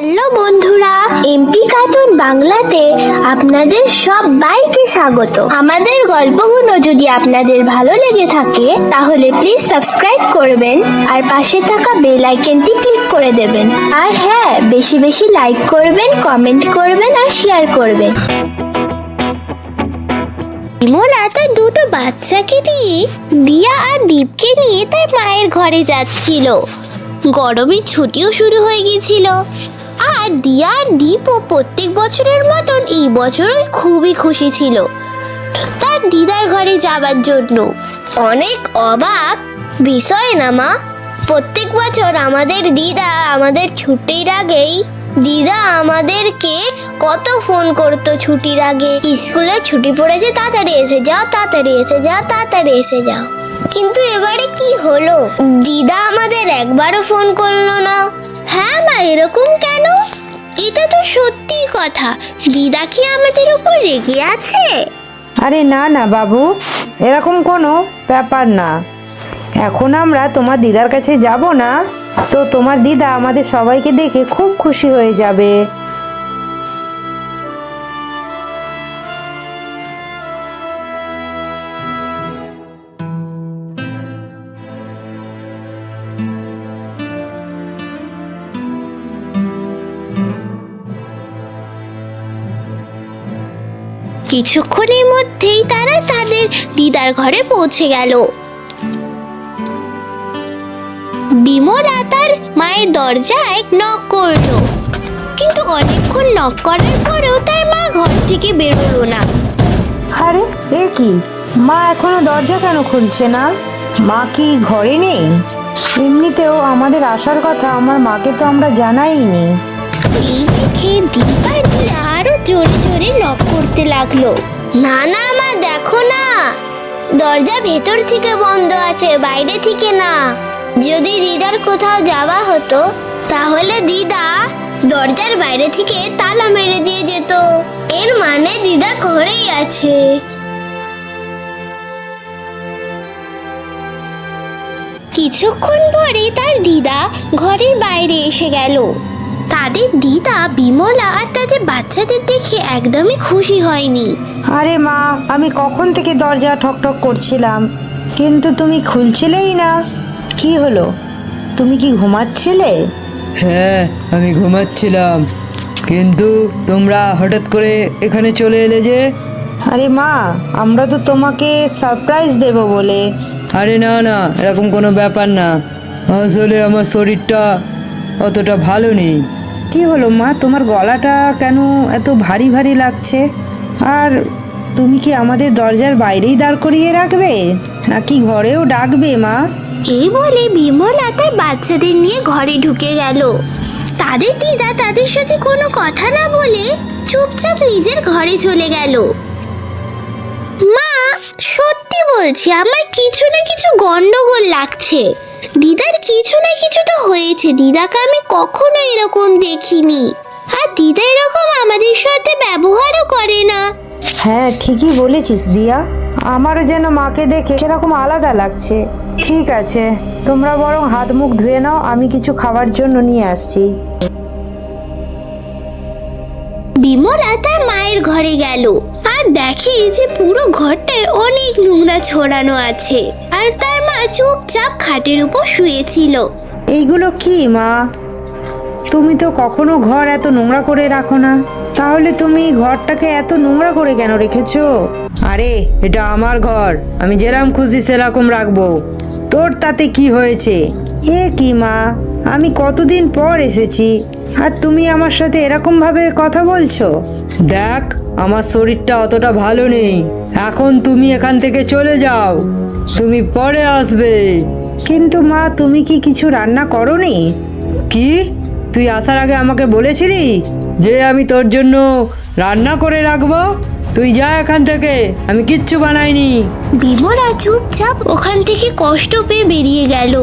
Hello বন্ধুরা, MP cartoon বাংলাতে আপনাদের সবাইকে স্বাগত। আমাদের গল্পগুলো যদি আপনাদের ভালো লেগে থাকে তাহলে প্লিজ সাবস্ক্রাইব করবেন আর পাশে থাকা বেল আইকনটি ক্লিক করে দেবেন। আর হ্যাঁ, বেশি বেশি লাইক করবেন, কমেন্ট করবেন আর শেয়ার করবেন। বিমলা তার দুটো বাচ্চাকে দিয়ে দিয়া আর দীপকে নিয়ে তার মায়ের ঘরে যাচ্ছিল। গরমের ছুটিও শুরু হয়ে গিয়েছিল আর দিয়া আর দীপও প্রত্যেক বছরের মতন এই বছরও খুবই খুশি ছিল তার দিদার ঘরে যাবার জন্য। অনেক অবাক বিষয় না মা, প্রত্যেক বছর আমাদের দিদা আমাদের ছুটির আগেই আমাদেরকে কত ফোন করতো ছুটির আগে, স্কুলে ছুটি পড়েছে তাড়াতাড়ি এসে যাও, তাড়াতাড়ি এসে যাও, তাড়াতাড়ি এসে যাও। কিন্তু এবারে কি হলো, দিদা আমাদের একবারও ফোন করলো না। হ্যাঁ মা, এরকম কেন? এটা তো সত্যি কথা, দিদা কি আমাদের উপর রেগে আছে? আরে না না বাবু, এরকম কোনো ব্যাপার না। এখন আমরা তোমার দিদার কাছে যাব না তো তোমার দিদা আমাদের সবাইকে দেখে খুব খুশি হয়ে যাবে। কিছুক্ষণের মধ্যেই তারা তাদের দিদার ঘরে পৌঁছে গেল। বিমলা তার মায়ের দরজায় নক করলো, কিন্তু অনেকক্ষণ নক করার পরেও তার মা ঘর থেকে বেরোলো না। আরে এ কি, মা এখনো দরজা কেন খুলছে না? মা কি ঘরে নেই? এমনিতেও আমাদের আসার কথা আমার মাকে তো আমরা জানাইনি। এই দেখে দীপা আরো জোরে জোরে নক করতে লাগলো। না না মা, দেখো না, দরজা ভেতর থেকে বন্ধ আছে, বাইরে থেকে না। যদি দিদার কোথাও যাওয়া হতো তাহলে দিদা দরজার বাইরে থেকে তালা মেরে দিয়ে যেত, এর মানে দিদা ঘরেই আছে। কিছুক্ষণ পরে তার দিদা ঘরের বাইরে এসে গেল। তাদের দিদা বিমলা আর তাদের বাচ্চাদের দেখে একদমই খুশি হয়নি। আরে মা, আমি কখন থেকে দরজা ঠকঠক করছিলাম কিন্তু তুমি খুলছিলেই না। কি হলো, তুমি কি ঘুমাচ্ছিলে? হ্যাঁ, আমি ঘুমাচ্ছিলাম, কিন্তু তোমরা হঠাৎ করে এখানে চলে এলে যে? আরে মা, আমরা তো তোমাকে সারপ্রাইজ দেব বলে। আরে না না, এরকম কোনো ব্যাপার না, আসলে আমার শরীরটা অতটা ভালো নেই। কি হলো মা, তোমার গলাটা কেন এত ভারী ভারী লাগছে? আর তুমি কি আমাদের দরজার বাইরেই দাঁড় করিয়ে রাখবে নাকি ঘরেও ডাকবে মা? এই বলে বিমলা তার বাচ্চাদের নিয়ে ঘরে ঢুকে গেল। তাদের দিদা তাদের সাথে কোনো কথা না বলে চুপচাপ নিজের ঘরে চলে গেল। মা, সত্যি বলছি, আমার কিছু না কিছু গন্ডগোল লাগছে। দিদার কিছু না কিছু তো হয়েছে, দিদাকে আমি কখনো এরকম দেখিনি, আর দিদা এরকম আমাদের সাথে ব্যবহারও করে না। হ্যাঁ, ঠিকই বলেছিস দিয়া, আমারও যেন মাকে দেখে সেরকম আলাদা লাগছে। ঠিক আছে, তোমরা বরং হাত মুখ ধুয়ে নাও, আমি কিছু খাবার জন্য নিয়ে আসছি। বিমলা তার মায়ের ঘরে গেল আর দেখে যে পুরো ঘরটায় অনেক নোংরা ছড়ানো আছে, আর তার মা চুপচাপ খাটের উপর শুয়েছিল। এইগুলো কি মা? তুমি তো কখনো ঘর এত নোংরা করে রাখো না, তাহলে তুমি ঘরটাকে এত নোংরা করে কেন রেখেছো? আরে এটা আমার ঘর, আমি যেরকম খুশি সেরকম রাখবো, তোর তাতে কি হয়েছে? এ কি মা, আমি কতদিন পর এসেছি আর তুমি আমার সাথে এরকম ভাবে কথা বলছো? দেখ, আমার শরীরটা অতটা ভালো নেই, এখন তুমি এখান থেকে চলে যাও, তুমি পরে আসবে। কিন্তু মা, তুমি কি কিছু রান্না করোনি? কি, তুই আসার আগে আমাকে বলেছিলি যে আমি তোর জন্য রান্না করে রাখবো? তুই যা এখান থেকে, আমি কিচ্ছু বানাইনি। বিমলা চুপচাপ ওখান থেকে কষ্ট পেয়ে বেরিয়ে গেল।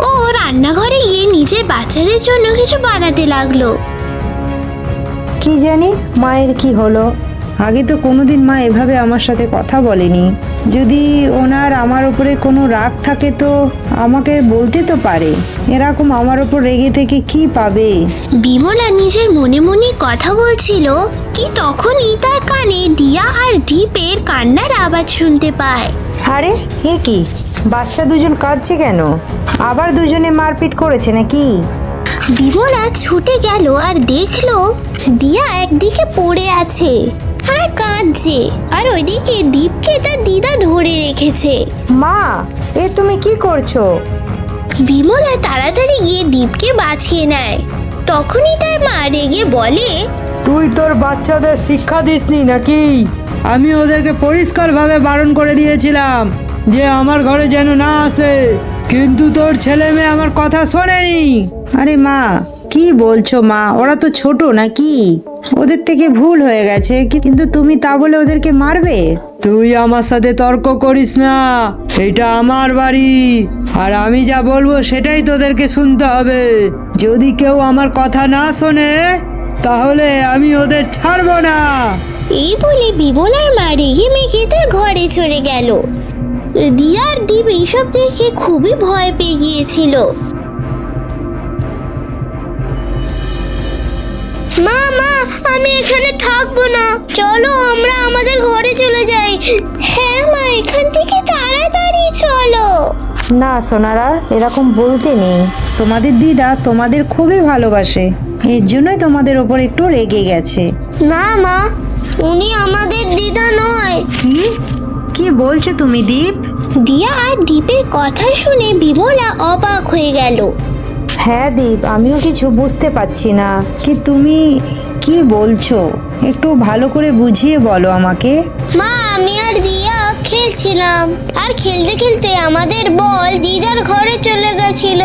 ও রান্নাঘরে গিয়ে নিজের বাচ্চাদের জন্য কিছু বানাতে লাগলো। কি জানি মায়ের কি হলো, আগে তো কোনোদিন মা এভাবে আমার সাথে কথা বলেনি। যদি ওনার আমার উপরে কোনো রাগ থাকে তো আমাকে বলতে তো পারে। এরকম আমার উপর রেগে থেকে কি পাবে? বিমলা নিজের মনে মনে কথা বলছিল কি তখনই তার কানে দিয়া আর দীপের কান্নার আওয়াজ শুনতে পায়। আরে এ কি, বাচ্চা দুজন কাঁদছে কেন? আবার দুজনে মারপিট করেছে নাকি? বিমলা ছুটে গেল আর দেখলো দিয়া একদিকে পড়ে আছে আর কাঁদছে, আর ওইদিকে দীপকে তার দিদা ধরে রেখেছে। মা, এ তুমি কি করছো? বিমলা তাড়াতাড়ি গিয়ে দীপকে বাঁচিয়ে নেয়। তখনই তার মা রেগে বলে, তুই তোর বাচ্চাদের শিক্ষা দিসনি নাকি? আমি ওদেরকে পরিষ্কারভাবে বারণ করে দিয়েছিলাম যে আমার ঘরে যেন না আসে, কিন্তু তোর ছেলে মেয়ে আমার কথা শোনেনি। আরে মা, কি বলছো মা? ওরা তো ছোট নাকি? ওদের থেকে ভুল হয়ে গেছে, কিন্তু তুমি তা বলে ওদেরকে মারবে? তুই আমার সাথে তর্ক করিস না, এটা আমার বাড়ি আর আমি যা বলবো সেটাই তোদেরকে শুনতে হবে। যদি কেউ আমার কথা না শোনে তাহলে আমি ওদের ছাড়বো না। এই বলে বিমলার মা রেগে মেগে তার ঘরে চলে গেল। দিয়া আর দীপ এইসব দেখে খুবই ভয় পেয়ে গিয়েছিল। মা মা, আমি এখানে থাকবো না, চলো আমরা আমাদের ঘরে চলে যাই। হ্যাঁ মা, এখান থেকে তাড়াতাড়ি চলো। না সোনারা, এরকম বলতে নেই। তোমাদের দিদা তোমাদের খুবই ভালোবাসে, এর জন্যই তোমাদের ওপর একটু রেগে গেছে। না মা, উনি আমাদের দিদা নয়। কি কি বলছো তুমি দীপ? দিয়া আর দীপের কথা শুনে বিমলা অবাক হয়ে গেল। হ্যাঁ দীপ, আমিও কিছু বুঝতে পারছি না কি তুমি কি বলছো, একটু ভালো করে বুঝিয়ে বলো আমাকে। মা, আমি আর দিয়া খেলছিলাম, আর খেলতে খেলতে আমাদের বল দিদার ঘরে চলে গেছিল।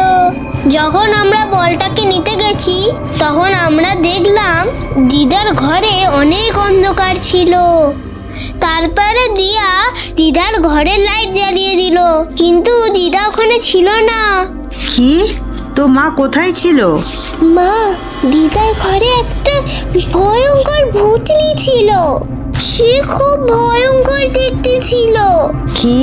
যখন আমরা বলটাকে নিতে গেছি তখন আমরা দেখলাম দিদার ঘরে অনেক অন্ধকার ছিল। তারপরে দিয়া দিদার ঘরের লাইট জ্বালিয়ে দিল, কিন্তু দিদা ওখানে ছিল না। কি? তো মা কোথায় ছিল? মা, দিদার ঘরে একটা ভয়ঙ্কর ভূতনি ছিল, সে খুব ভয়ঙ্কর দেখতে ছিল। কি?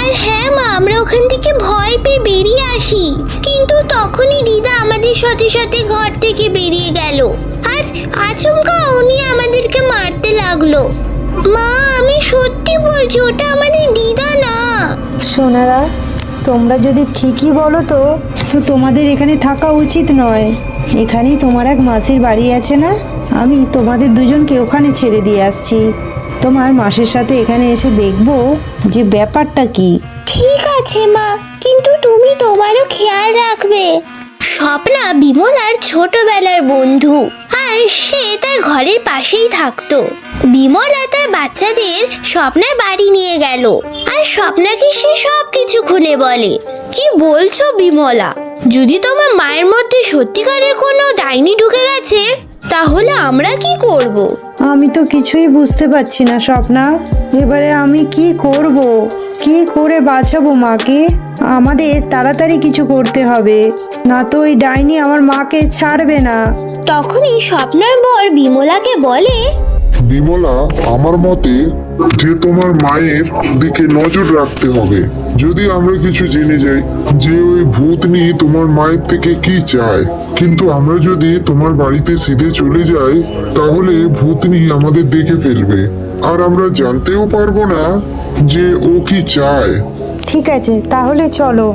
আর হ্যাঁ মা, আমরা ওখান থেকে ভয় পেয়ে বেরিয়ে আসি, কিন্তু তখনই দিদা আমাদের সাথে সাথে ঘর থেকে বেরিয়ে গেল, আর আচমকা উনি আমাদেরকে মারতে লাগলো। মা, আমি সত্যি বলছি, ওটা আমাদের দিদা না। সোনারা, তোমরা যদি ঠিকই বলো তো তোমাদের এখানে থাকা উচিত নয়। এখানেই তোমার এক মাসির বাড়ি আছে না, আমি তোমাদের দুজনকে ওখানে ছেড়ে দিয়ে আসছি। তোমার মাসির সাথে এখানে এসে দেখবো যে ব্যাপারটা কি। ঠিক আছে মা, কিন্তু তুমি তোমারও খেয়াল রাখবে। স্বপ্না বিমলার ছোটবেলার বন্ধু, আর সে তার ঘরের পাশেই থাকতো। বিমলা তার বাচ্চাদের স্বপ্নার বাড়ি নিয়ে গেল, আর স্বপ্নাকে সে সবকিছু খুলে বলে। কি বলছো বিমলা? যদি তোমার মায়ের মধ্যে সত্যিকারের কোনো ডাইনি ঢুকে গেছে তাহলে আমরা কি করব? আমি তো কিছুই বুঝতে পারছি না স্বপ্না, এবারে আমি কি করব? কি করে বাঁচাবো মাকে? আমাদের তাড়াতাড়ি কিছু করতে হবে, না তো ওই ডাইনি আমার মাকে ছাড়বে না। তখনই স্বপ্নার বর বিমলাকে বলে, বিমলা, আমার মতে যে তোমার মায়ের দিকে নজর রাখতে হবে। যদি আমরা কিছু জেনে যাই যে ওই ভূতনি তোমার মায়ের থেকে কি চায়, কিন্তু আমরা যদি তোমার বাড়িতে সিধে চলে যাই তাহলে ভূতনি আমাদের দেখে ফেলবে, আর আমরা জানতেও পারবো না যে ও কি চায়। ঠিক আছে, তাহলে চলো।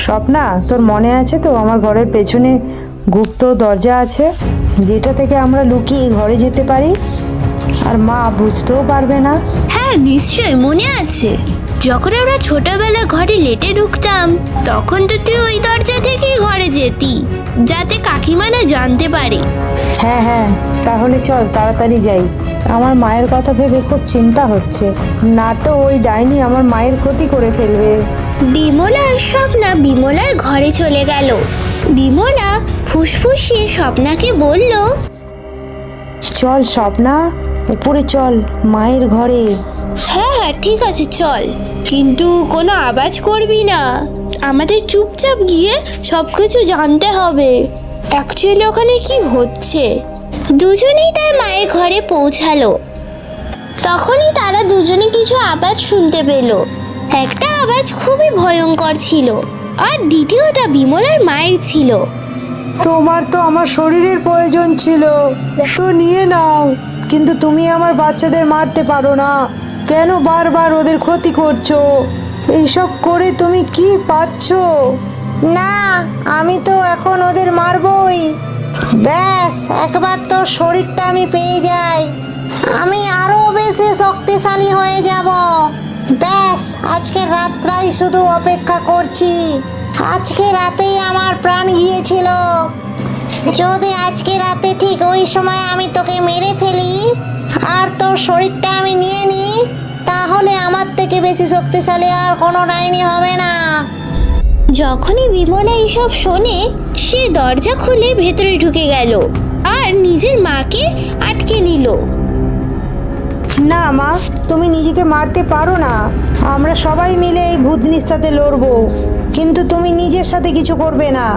স্বপ্না, তোর মনে আছে তো আমার ঘরের পেছনে গুপ্ত দরজা আছে, যেটা থেকে আমরা লুকিয়ে ঘরে যেতে পারি আর মা বুঝতেও পারবে না? হ্যাঁ নিশ্চয় মনে আছে, যখন আমরা ছোটবেলা ঘরে লেটে ঢুকতাম তখন তো তুই ওই দরজা থেকেই ঘরে যেতি, যাতে কাকিমা না জানতে পারে। হ্যাঁ হ্যাঁ, তাহলে চল তাড়াতাড়ি যাই। আমার মায়ের কথা ভেবে খুব চিন্তা হচ্ছে, না তো ওই ডাইনি আমার মায়ের ক্ষতি করে ফেলবে। বিমলা আর স্বপ্না বিমলার ঘরে চলে গেল। বিমলা ফুসফুসিয়ে স্বপ্নাকে বলল, চল স্বপ্না, উপরে চল মায়ের ঘরে। হ্যাঁ হ্যাঁ ঠিক আছে চল, কিন্তু কোনো আওয়াজ করবি না, আমাদের চুপচাপ গিয়ে সবকিছু জানতে হবে অ্যাকচুয়ালি ওখানে কি হচ্ছে। দুজনেই তার মায়ের ঘরে পৌঁছালো। তখনই তারা দুজনে কিছু আওয়াজ শুনতে পেল। একটা আওয়াজ খুবই ভয়ঙ্কর ছিল, আর দ্বিতীয়টা বিমলার মায়ের ছিল। তোমার তো আমার শরীরের প্রয়োজন ছিল, তো নিয়ে নাও, কিন্তু তুমি আমার বাচ্চাদের মারতে পারো না। কেন বারবার ওদের ক্ষতি করছো? এইসব করে তুমি কি পাচ্ছ? না, আমি তো এখন ওদের মারবই। ব্যাস, একবার তোর শরীরটা আমি পেয়ে যাই, আমি আরো বেশি শক্তিশালী হয়ে যাব। ব্যাস, আজকে রাতটাই শুধু অপেক্ষা করছি। আজকে রাতেই আমার প্রাণ গিয়েছিল। যদি আজকে রাতে ঠিক ওই সময় আমি তোকে মেরে ফেলি আর তোর শরীরটা আমি নিয়ে নিই, তাহলে আমার থেকে বেশি শক্তিশালী আর কোনো ডাইনি হবে না। যখনই বিমলা এইসব শোনে, সে দরজা খুলে ভেতরে ঢুকে গেল আর নিজের মাকে আটকে নিল। না মা, তুমি নিজেকে মারতে পারো না। আমরা সবাই মিলে এই ভূতনির সাথে লড়বো, কিন্তু তুমি নিজের সাথে কিছু করবে না।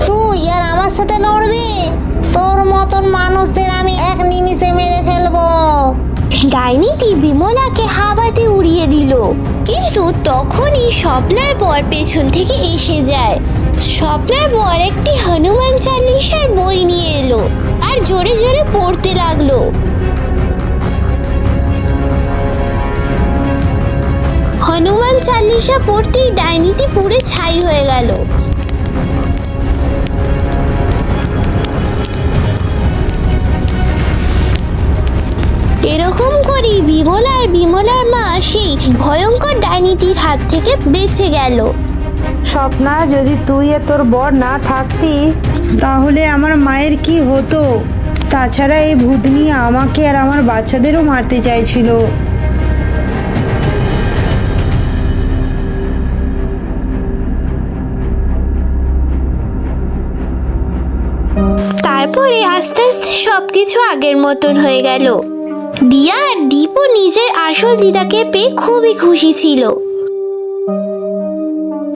তুই আর আমার সাথে লড়বি? তোর মতন মানুষদের আমি এক নিমিষে মেরে ফেলবো। ডাইনিটি বিমলাকে হাওয়াতে উড়িয়ে দিল, কিন্তু তখনই স্বপ্নার বর পেছন থেকে এসে যায়। স্বপ্নার বর একটি হনুমান চালিসার বই নিয়ে এলো আর জোরে জোরে পড়তে লাগলো। হনুমান চালিসা পড়তেই ডাইনিটি পুড়ে ছাই হয়ে গেল। এরকম করেই বিমলা আর বিমলার মা সেই ভয়ঙ্কর ডাইনিটির হাত থেকে বেঁচে গেল। স্বপ্না, যদি তুই আর তোর বর না থাকতি, তাহলে আমার মায়ের কি হতো? তাছাড়া এই ভূতনি আমাকে আর আমার বাচ্চাদেরও মারতে চাইছিল। তারপরে আস্তে আস্তে সবকিছু আগের মতন হয়ে গেল। দিয়া আর দীপও নিজের আসল দিদাকে পেয়ে খুবই খুশি ছিল।